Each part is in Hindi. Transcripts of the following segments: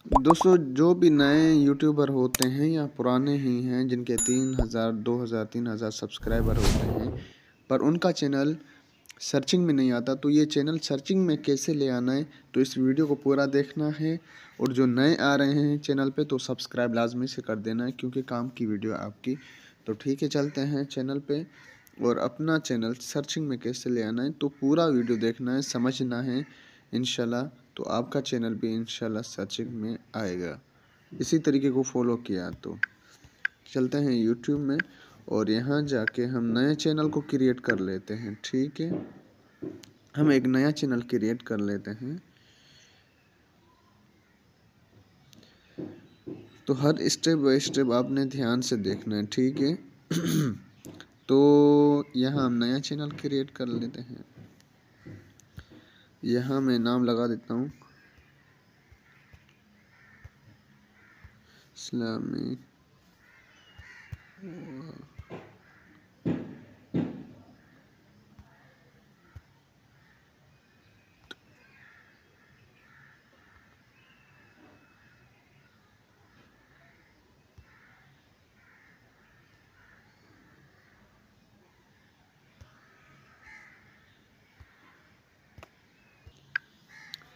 दोस्तों, जो भी नए यूट्यूबर होते हैं या पुराने ही हैं जिनके 3000 2000 3000 सब्सक्राइबर होते हैं, पर उनका चैनल सर्चिंग में नहीं आता, तो ये चैनल सर्चिंग में कैसे ले आना है, तो इस वीडियो को पूरा देखना है। और जो नए आ रहे हैं चैनल पे तो सब्सक्राइब लाजमी से कर देना है, क्योंकि काम की वीडियो आपकी। तो ठीक है, चलते हैं चैनल पे और अपना चैनल सर्चिंग में कैसे ले आना है, तो पूरा वीडियो देखना है, समझना है इंशाल्लाह। तो आपका चैनल भी इंशाल्लाह सर्चिंग में आएगा। इसी तरीके को फॉलो किया तो चलते हैं यूट्यूब में और यहाँ जाके हम नए चैनल को क्रिएट कर लेते हैं। ठीक है, हम एक नया चैनल क्रिएट कर लेते हैं। तो हर स्टेप बाय स्टेप आपने ध्यान से देखना है। ठीक है तो यहाँ हम नया चैनल क्रिएट कर लेते हैं। यहाँ मैं नाम लगा देता हूँ इस्लामी।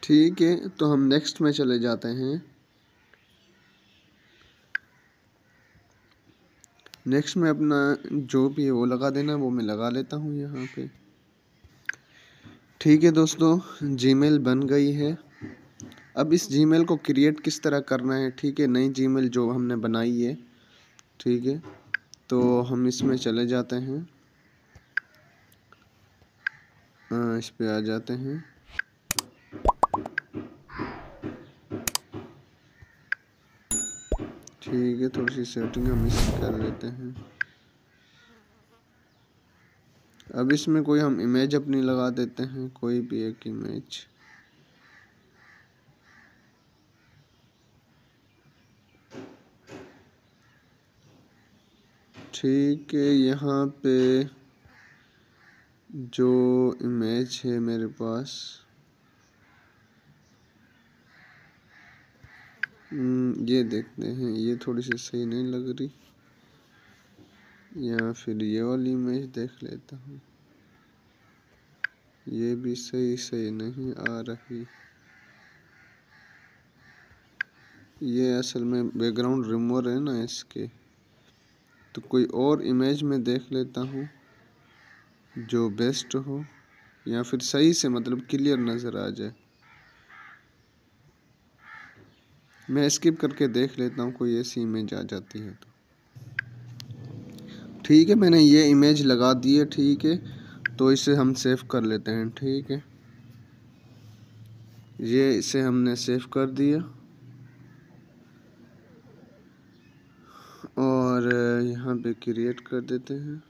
ठीक है, तो हम नेक्स्ट में चले जाते हैं। नेक्स्ट में अपना जो भी है वो लगा देना, वो मैं लगा लेता हूँ यहाँ पे। ठीक है दोस्तों, जीमेल बन गई है। अब इस जीमेल को क्रिएट किस तरह करना है, ठीक है, नई जीमेल जो हमने बनाई है। ठीक है, तो हम इसमें चले जाते हैं, इस पे आ जाते हैं। ठीक है, थोड़ी सी सेटिंग हम इसकी कर लेते हैं। अब इसमें कोई हम इमेज अपनी लगा देते हैं, कोई भी एक इमेज। ठीक है, यहाँ पे जो इमेज है मेरे पास, ये देखते हैं, ये थोड़ी सी सही नहीं लग रही, या फिर ये वाली इमेज देख लेता हूँ। ये भी सही नहीं आ रही। ये असल में बैकग्राउंड रिमूवर है ना इसके, तो कोई और इमेज में देख लेता हूँ जो बेस्ट हो, या फिर सही से मतलब क्लियर नज़र आ जाए। मैं स्किप करके देख लेता हूँ, कोई ऐसी इमेज आ जाती है तो। ठीक है, मैंने ये इमेज लगा दी है। ठीक है, तो इसे हम सेव कर लेते हैं। ठीक है, ये इसे हमने सेव कर दिया और यहाँ पे क्रिएट कर देते हैं।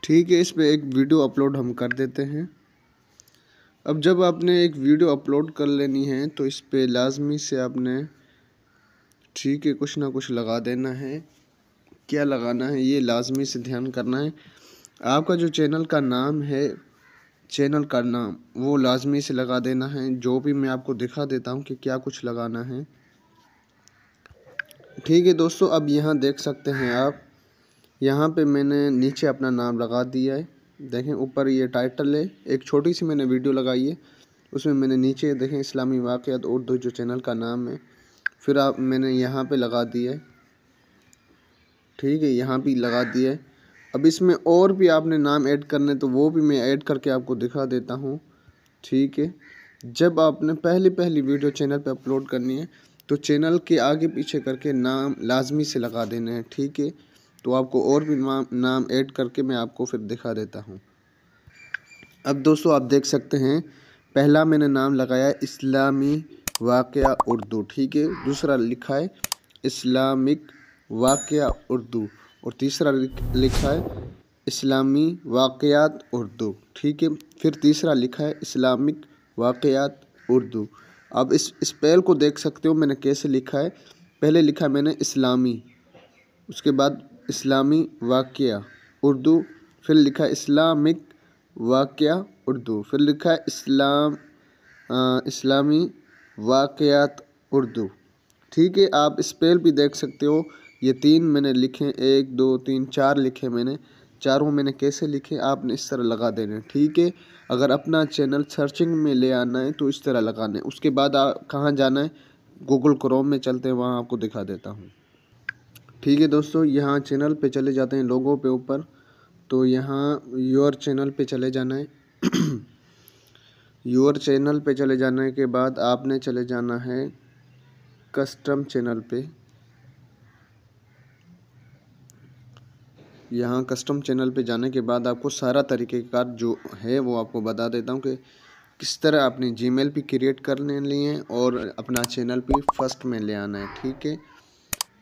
ठीक है, इस पे एक वीडियो अपलोड हम कर देते हैं। अब जब आपने एक वीडियो अपलोड कर लेनी है तो इस पे लाजमी से आपने, ठीक है, कुछ ना कुछ लगा देना है। क्या लगाना है ये लाजमी से ध्यान करना है। आपका जो चैनल का नाम है, चैनल का नाम वो लाजमी से लगा देना है। जो भी मैं आपको दिखा देता हूँ कि क्या कुछ लगाना है। ठीक है दोस्तों, अब यहाँ देख सकते हैं आप, यहाँ पे मैंने नीचे अपना नाम लगा दिया है। देखें ऊपर ये टाइटल है, एक छोटी सी मैंने वीडियो लगाई है, उसमें मैंने नीचे देखें इस्लामी वाक़ियात उर्दू जो चैनल का नाम है, फिर आप मैंने यहाँ पे लगा दिया है। ठीक है, यहाँ भी लगा दिया है। अब इसमें और भी आपने नाम ऐड करने, तो वो भी मैं ऐड करके आपको दिखा देता हूँ। ठीक है, जब आपने पहली वीडियो चैनल पे अपलोड करनी है तो चैनल के आगे पीछे करके नाम लाजमी से लगा देना है। ठीक है, तो आपको और भी नाम ऐड करके मैं आपको फिर दिखा देता हूँ। अब दोस्तों आप देख सकते हैं, पहला मैंने नाम लगाया इस्लामी वाक़या उर्दू। ठीक है, दूसरा लिखा है इस्लामिक वाक़या उर्दू, और तीसरा लिखा है इस्लामी वाक़यात उर्दू। ठीक है, फिर तीसरा लिखा है इस्लामिक वाक़यात उर्दू। अब इस स्पेल को देख सकते हो मैंने कैसे लिखा है। पहले लिखा मैंने इस्लामी, उसके बाद इस्लामी वाक़या उर्दू, फिर लिखा है इस्लामिक वाक़या उर्दू, फिर लिखा है इस्लामी वाक़यात उर्दू। ठीक है, आप स्पेल भी देख सकते हो। ये 3 मैंने लिखे, 1 2 3 4 लिखे मैंने। चारों मैंने कैसे लिखे आपने इस तरह लगा देने। ठीक है, अगर अपना चैनल सर्चिंग में ले आना है तो इस तरह लगाना है। उसके बाद कहाँ जाना है, गूगल क्रोम में चलते हैं, वहाँ आपको दिखा देता हूँ। ठीक है दोस्तों, यहाँ चैनल पे चले जाते हैं, लोगों पे ऊपर, तो यहाँ योर चैनल पे चले जाना है। योर चैनल पे चले जाने के बाद आपने चले जाना है कस्टम चैनल पे। यहाँ कस्टम चैनल पे जाने के बाद आपको सारा तरीक़ेकार जो है वो आपको बता देता हूँ कि किस तरह अपनी जीमेल भी क्रिएट करने लिए और अपना चैनल भी फर्स्ट में ले आना है। ठीक है,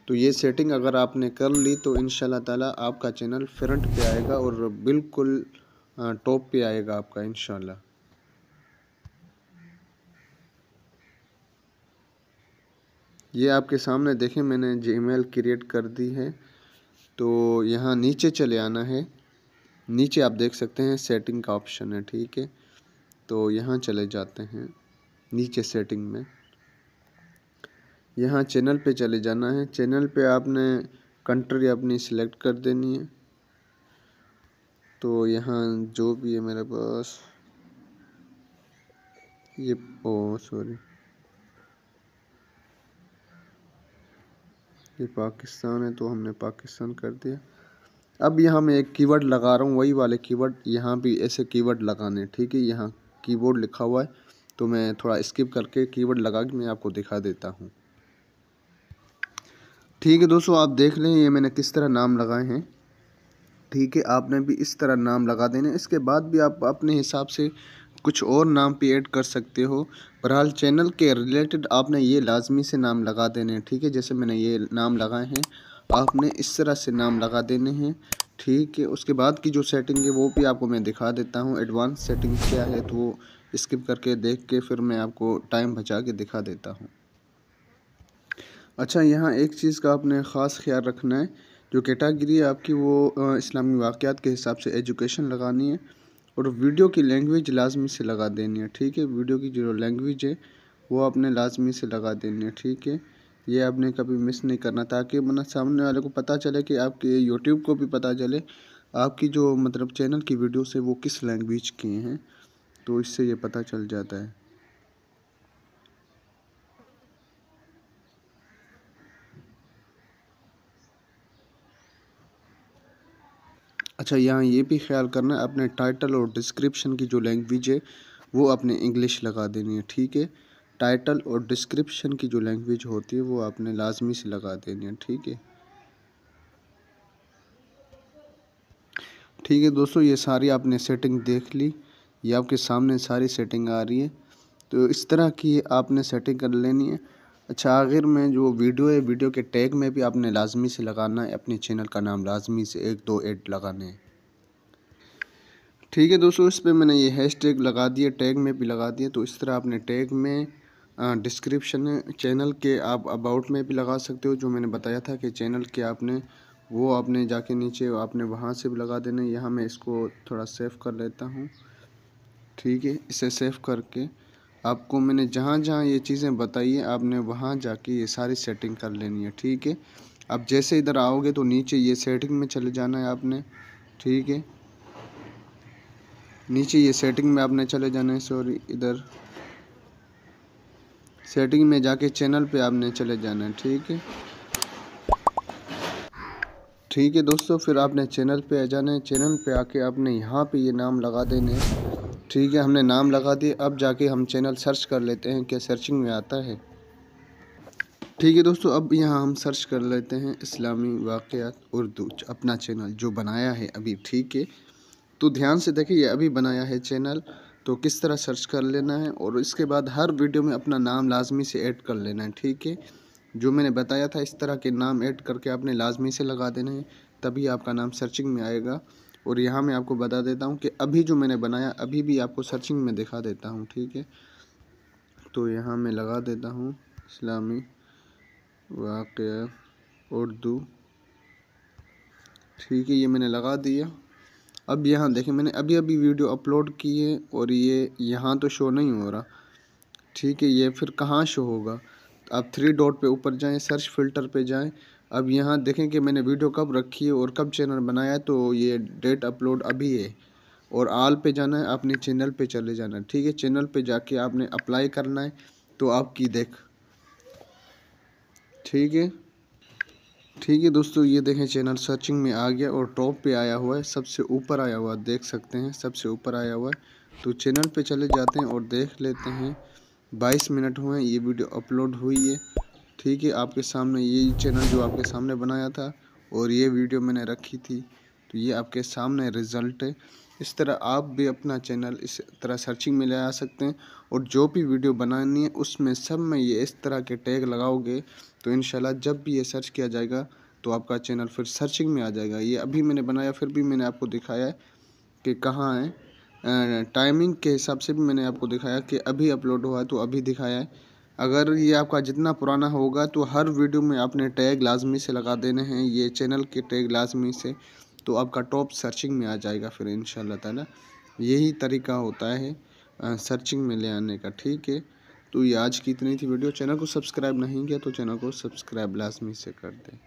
तो ये सेटिंग अगर आपने कर ली तो इंशाल्लाह ताला आपका चैनल फ्रंट पे आएगा और बिल्कुल टॉप पे आएगा आपका इंशाल्लाह। ये आपके सामने देखें, मैंने जीमेल क्रिएट कर दी है। तो यहाँ नीचे चले आना है, नीचे आप देख सकते हैं सेटिंग का ऑप्शन है। ठीक है, तो यहाँ चले जाते हैं नीचे सेटिंग में, यहाँ चैनल पे चले जाना है। चैनल पे आपने कंट्री अपनी सिलेक्ट कर देनी है। तो यहाँ जो भी है मेरे पास ये सॉरी, ये पाकिस्तान है तो हमने पाकिस्तान कर दिया। अब यहाँ मैं एक कीवर्ड लगा रहा हूँ, वही वाले कीवर्ड यहाँ भी ऐसे कीवर्ड लगाने। ठीक है, यहाँ कीबोर्ड लिखा हुआ है तो मैं थोड़ा स्किप करके कीवर्ड लगा के मैं आपको दिखा देता हूँ। ठीक है दोस्तों, आप देख लें ये मैंने किस तरह नाम लगाए हैं। ठीक है, आपने भी इस तरह नाम लगा देने। इसके बाद भी आप अपने हिसाब से कुछ और नाम भी ऐड कर सकते हो। बहरहाल चैनल के रिलेटेड आपने ये लाजमी से नाम लगा देने हैं। ठीक है, जैसे मैंने ये नाम लगाए हैं आपने इस तरह से नाम लगा देने हैं। ठीक है, उसके बाद की जो सेटिंग है वो भी आपको मैं दिखा देता हूँ। एडवांस सेटिंग क्या है तो वो स्किप करके देख के फिर मैं आपको टाइम बचा के दिखा देता हूँ। अच्छा, यहाँ एक चीज़ का आपने ख़ास ख्याल रखना है, जो कैटेगरी है आपकी वो इस्लामी वाक़यात के हिसाब से एजुकेशन लगानी है और वीडियो की लैंग्वेज लाजमी से लगा देनी है। ठीक है, वीडियो की जो लैंग्वेज है वो आपने लाजमी से लगा देनी है। ठीक है, ये आपने कभी मिस नहीं करना, ताकि मतलब सामने वाले को पता चले कि आपके यूट्यूब को भी पता चले आपकी जो मतलब चैनल की वीडियोस है वो किस लैंग्वेज की हैं, तो इससे ये पता चल जाता है। अच्छा, यहाँ ये भी ख्याल करना है अपने टाइटल और डिस्क्रिप्शन की जो लैंग्वेज है वो अपने इंग्लिश लगा देनी है। ठीक है, टाइटल और डिस्क्रिप्शन की जो लैंग्वेज होती है वो आपने लाजमी से लगा देनी है। ठीक है, ठीक है दोस्तों, ये सारी आपने सेटिंग देख ली, ये आपके सामने सारी सेटिंग आ रही है। तो इस तरह की आपने सेटिंग कर लेनी है। अच्छा, आखिर में जो वीडियो है वीडियो के टैग में भी आपने लाजमी से लगाना है, अपने चैनल का नाम लाजमी से 1 2 ऐड लगाने हैं। ठीक है दोस्तों, इस पे मैंने ये हैशटैग लगा दिए, टैग में भी लगा दिए। तो इस तरह आपने टैग में डिस्क्रिप्शन चैनल के आप अबाउट में भी लगा सकते हो, जो मैंने बताया था कि चैनल के आपने वो आपने जाके नीचे आपने वहाँ से भी लगा देना। यहाँ मैं इसको थोड़ा सेव कर लेता हूँ। ठीक है, इसे सेव करके आपको मैंने जहाँ जहाँ ये चीज़ें बताई है आपने वहाँ जाके ये सारी सेटिंग कर लेनी है। ठीक है, अब जैसे इधर आओगे तो नीचे ये सेटिंग में चले जाना है आपने। ठीक है, नीचे ये सेटिंग में आपने चले जाना है, सॉरी इधर सेटिंग में जाके चैनल पे आपने चले जाना है। ठीक है, ठीक है दोस्तों, फिर आपने चैनल पे आ जाना है। चैनल पे आके आपने यहाँ पे ये नाम लगा देने। ठीक है, हमने नाम लगा दिए। अब जाके हम चैनल सर्च कर लेते हैं, क्या सर्चिंग में आता है। ठीक है दोस्तों, अब यहाँ हम सर्च कर लेते हैं इस्लामी वाक़यात उर्दू, अपना चैनल जो बनाया है अभी। ठीक है, तो ध्यान से देखिए, ये अभी बनाया है चैनल, तो किस तरह सर्च कर लेना है और इसके बाद हर वीडियो में अपना नाम लाजमी से ऐड कर लेना है। ठीक है, जो मैंने बताया था इस तरह के नाम ऐड करके आपने लाजमी से लगा देना है, तभी आपका नाम सर्चिंग में आएगा। और यहाँ मैं आपको बता देता हूँ कि अभी जो मैंने बनाया अभी भी आपको सर्चिंग में दिखा देता हूँ। ठीक है, तो यहाँ मैं लगा देता हूँ इस्लामी वाक़या उर्दू। ठीक है, ये मैंने लगा दिया। अब यहाँ देखें, मैंने अभी अभी वीडियो अपलोड की है और ये यहाँ तो शो नहीं हो रहा। ठीक है, ये फिर कहाँ शो होगा? आप 3 डॉट पे ऊपर जाएं, सर्च फिल्टर पे जाएं। अब यहाँ देखें कि मैंने वीडियो कब रखी है और कब चैनल बनाया है, तो ये डेट अपलोड अभी है। और आल पे जाना है, अपने चैनल पे चले जाना है। ठीक है, चैनल पे जाके आपने अप्लाई करना है, तो आपकी देख। ठीक है दोस्तों, ये देखें चैनल सर्चिंग में आ गया और टॉप पे आया हुआ है, सबसे ऊपर आया हुआ है, देख सकते हैं सबसे ऊपर आया हुआ है। तो चैनल पे चले जाते हैं और देख लेते हैं। 22 मिनट हुए ये वीडियो अपलोड हुई है। ठीक है, आपके सामने ये चैनल जो आपके सामने बनाया था और ये वीडियो मैंने रखी थी, तो ये आपके सामने रिज़ल्ट है। इस तरह आप भी अपना चैनल इस तरह सर्चिंग में ले आ सकते हैं और जो भी वीडियो बनानी है उसमें सब में ये इस तरह के टैग लगाओगे तो इंशाल्लाह जब भी ये सर्च किया जाएगा तो आपका चैनल फिर सर्चिंग में आ जाएगा। ये अभी मैंने बनाया, फिर भी मैंने आपको दिखाया है कि कहाँ है। टाइमिंग के हिसाब से भी मैंने आपको दिखाया कि अभी अपलोड हुआ है तो अभी दिखाया है। अगर ये आपका जितना पुराना होगा तो हर वीडियो में आपने टैग लाजमी से लगा देने हैं, ये चैनल के टैग लाजमी से, तो आपका टॉप सर्चिंग में आ जाएगा फिर इंशाल्लाह ताला। यही तरीका होता है सर्चिंग में ले आने का। ठीक है, तो ये आज की इतनी थी वीडियो। चैनल को सब्सक्राइब नहीं किया तो चैनल को सब्सक्राइब लाजमी से कर दें।